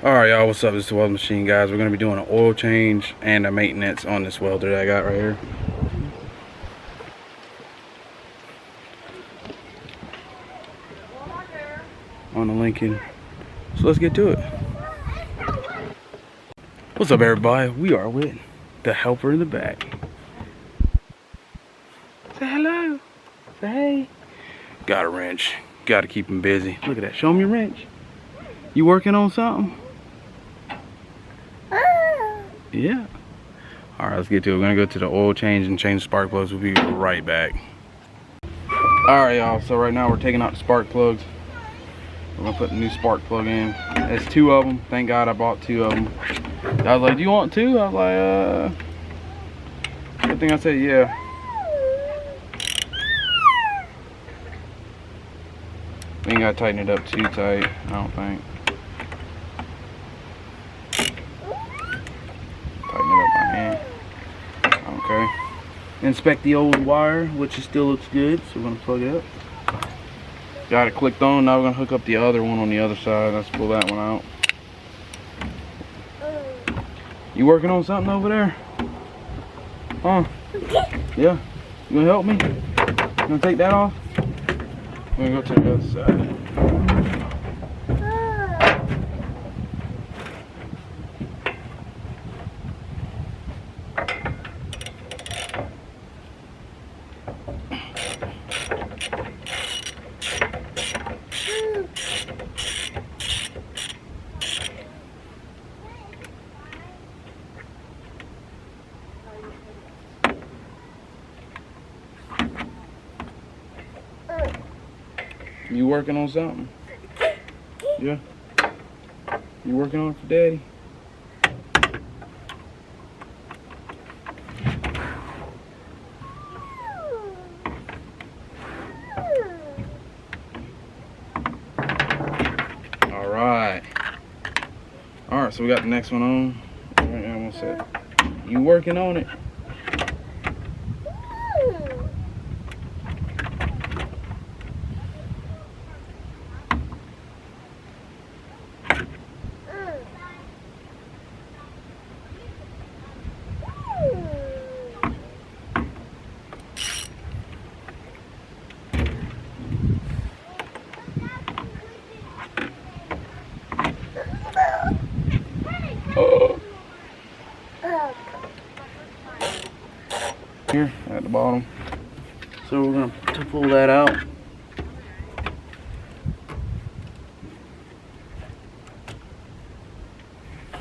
Alright y'all, what's up? This is the Welding Machine, guys. We're going to be doing an oil change and a maintenance on this welder that I got right here. On the Lincoln. So let's get to it. What's up everybody? We are with the helper in the back. Say hello. Say hey. Got a wrench. Got to keep him busy. Look at that. Show him your wrench. You working on something? Yeah. Alright, let's get to it. We're gonna go to the oil change and change the spark plugs. We'll be right back. Alright y'all, so right now we're taking out the spark plugs. We're gonna put a new spark plug in. There's two of them. Thank God I bought two of them. I was like, do you want two? I was like, good thing I said yeah. We ain't gotta tighten it up too tight, I don't think. Tighten it up by hand. Okay. Inspect the old wire, which still looks good, so we're gonna plug it up. Got it clicked on. Now we're gonna hook up the other one on the other side. Let's pull that one out. You working on something over there? Huh? Yeah. You gonna help me? You gonna take that off? We're gonna go to the other side. You working on something? Yeah? You working on it for daddy? Alright. Alright, so we got the next one on. Right now, one sec. You working on it? Here at the bottom. So we're going to pull that out.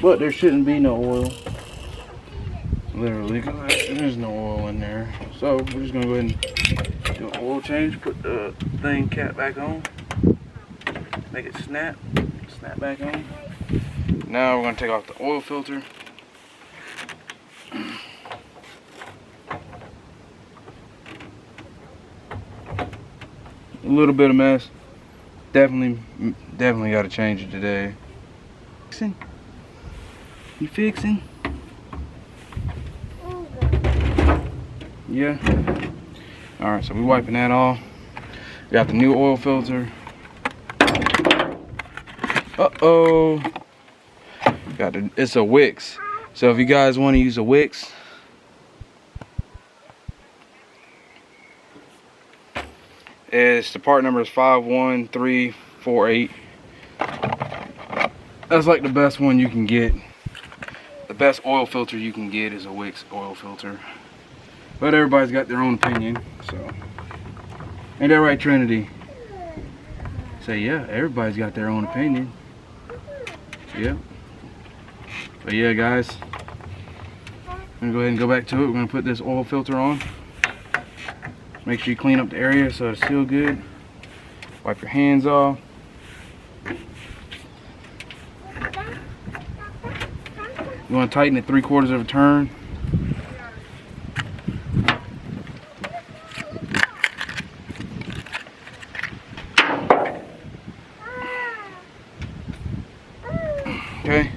But there shouldn't be no oil. Literally, there's no oil in there. So we're just going to go ahead and do an oil change. Put the thing cap back on. Make it snap. Snap back on. Now we're going to take off the oil filter. A little bit of mess. Definitely got to change it today. Fixing? You fixing? Yeah. All right, so we're wiping that off. We got the new oil filter. Uh-oh. It's a Wix. So if you guys want to use a Wix, the part number is 51348. That's like the best one you can get. The best oil filter you can get is a Wix oil filter. But everybody's got their own opinion, so. Ain't that right, Trinity? Say, yeah, everybody's got their own opinion. Yeah. But yeah, guys. I'm gonna go ahead and go back to it. We're gonna put this oil filter on. Make sure you clean up the area so it's still good. Wipe your hands off. You want to tighten it 3/4 of a turn. Okay,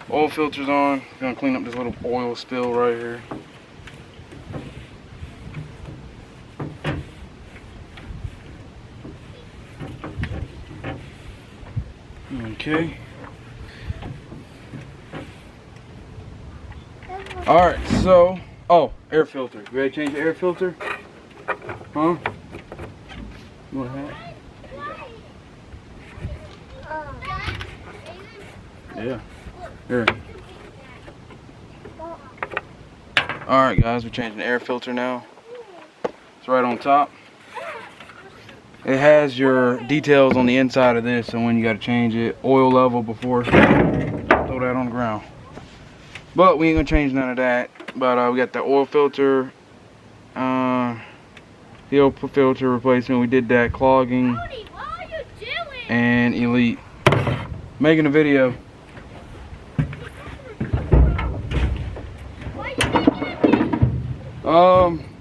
oil filter's on. Gonna clean up this little oil spill right here. Okay. Alright, so, oh, air filter. You ready to change the air filter? Huh? You want a hat? Yeah. Here. Alright guys, we're changing the air filter now. It's right on top. It has your details on the inside of this, and when you got to change it, oil level before, throw that on the ground. But we ain't gonna change none of that. But we got the oil filter, the oil filter replacement. We did that, clogging, Cody, what are you doing? and elite. Making a video.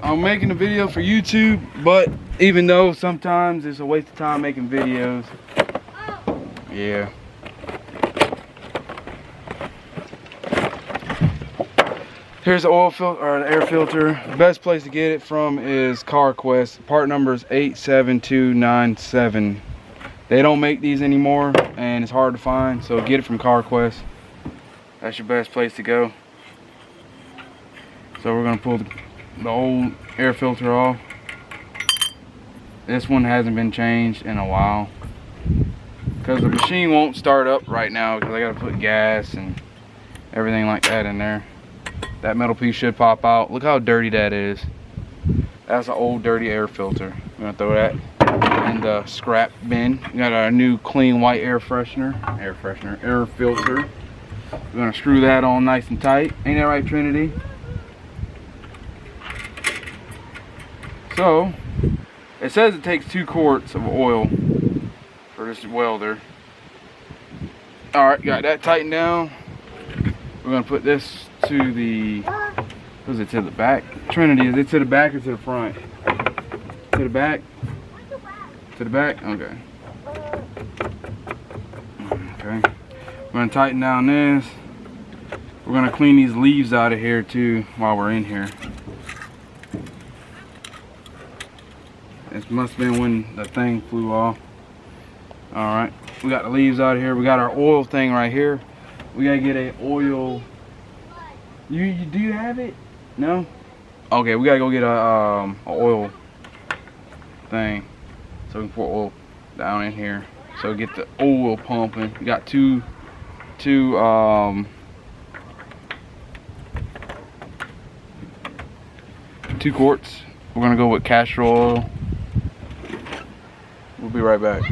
I'm making a video for YouTube, but even though sometimes it's a waste of time making videos. Yeah. Here's the oil filter, or the air filter. The best place to get it from is CarQuest. Part number is 87297. They don't make these anymore, and it's hard to find, so get it from CarQuest. That's your best place to go. So we're gonna pull the old air filter off. This one hasn't been changed in a while because the machine won't start up right now because I gotta put gas and everything like that in there. That metal piece should pop out. Look how dirty that is. That's an old dirty air filter. We're gonna throw that in the scrap bin. We got our new clean white air filter. We're gonna screw that on nice and tight. Ain't that right, Trinity? So, it says it takes 2 quarts of oil for this welder. Alright, got that tightened down. We're going to put this to the, was it to the back? Trinity, is it to the back or to the front? To the back? To the back? Okay. Okay. We're going to tighten down this. We're going to clean these leaves out of here too while we're in here. This must have been when the thing flew off. Alright, we got the leaves out of here. We got our oil thing right here. We gotta get a oil. Do you have it? No? Okay, we gotta go get a oil thing so we can pour oil down in here. So get the oil pumping. We got two quarts. We're gonna go with castor oil. We'll be right back.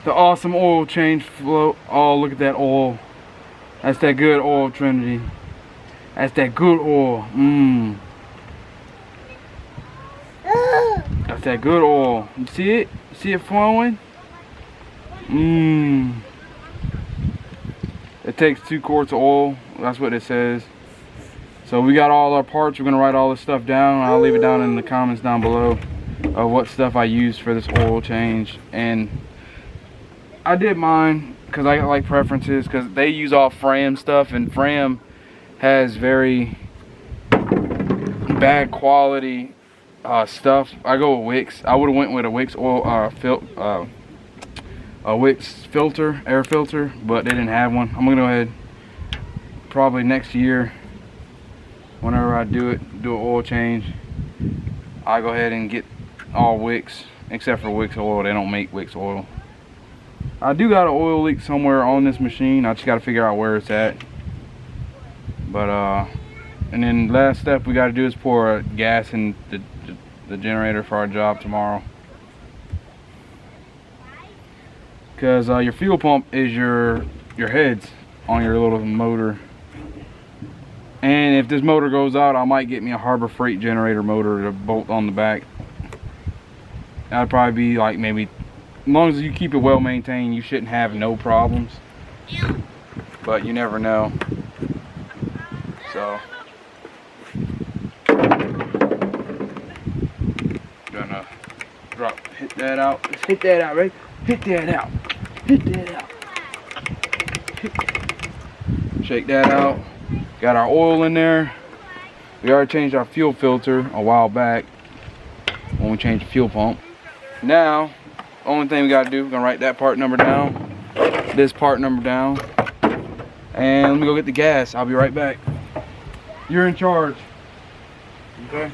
The awesome oil change flow. Oh, look at that oil. That's that good oil, Trinity. That's that good oil. That's that good oil. You see it? See it flowing? It takes 2 quarts of oil. That's what it says. So we got all our parts. We're gonna write all this stuff down. I'll leave it down in the comments down below of what stuff I used for this oil change. And I did mine because I like preferences, because they use all Fram stuff, and Fram has very bad quality stuff. I go with Wix. I would have went with a Wix oil Wix filter, air filter, but they didn't have one. I'm gonna go ahead probably next year, whenever I do an oil change, I go ahead and get all Wix, except for Wix oil. They don't make Wix oil. I do got an oil leak somewhere on this machine. I just got to figure out where it's at. But and then last step we got to do is pour gas in the generator for our job tomorrow. Because your fuel pump is your heads on your little motor. And if this motor goes out, I might get me a Harbor Freight generator motor to bolt on the back. That'd probably be like maybe, as long as you keep it well maintained, you shouldn't have no problems. But you never know. So gonna hit that out. Let's hit that out, right? Hit that out. Hit that out. Shake that out. Got our oil in there. We already changed our fuel filter a while back when we changed the fuel pump. Now, only thing we gotta do, we're gonna write that part number down. this part number down. And let me go get the gas. I'll be right back. You're in charge. Okay.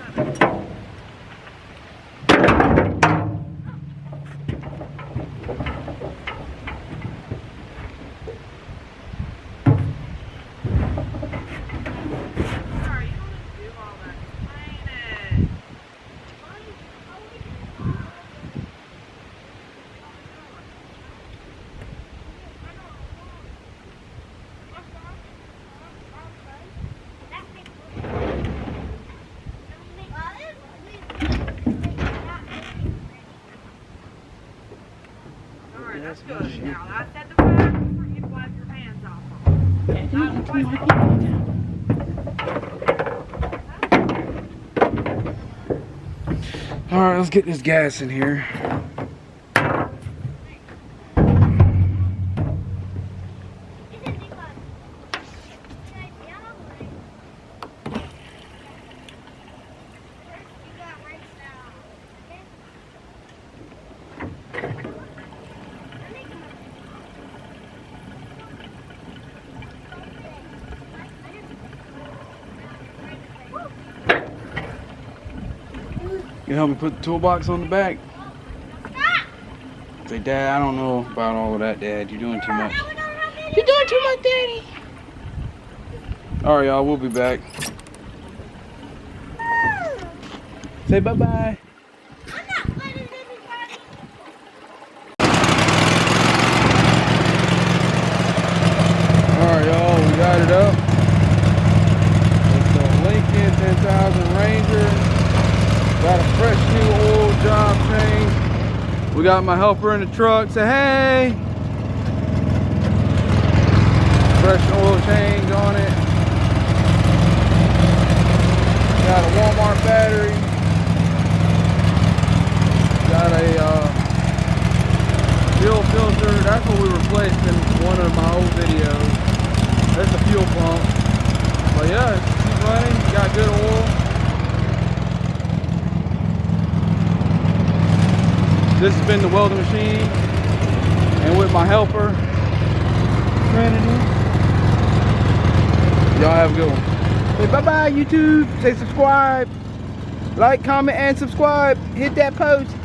That's good. Now, I said the fire before you wipe your hands off on it. Not wipe your hands. Alright, let's get this gas in here. You help me put the toolbox on the back? Say, Dad, I don't know about all of that, Dad. You're doing too much. You're doing too much, Daddy. Alright, y'all, we'll be back. Say bye-bye. I'm not letting everybody. Alright, y'all, we got it up. It's a Lincoln 10,000 Ranger. Got a fresh new oil job change. We got my helper in the truck. Say hey. Fresh oil change on it. Got a Walmart battery. Got a fuel filter. That's what we replaced in one of my old videos. That's a fuel pump. But yeah, it's running. Got good oil. This has been the welding machine, and with my helper, Trinity. Y'all have a good one. Say bye-bye, YouTube. Say subscribe. Like, comment, and subscribe. Hit that post.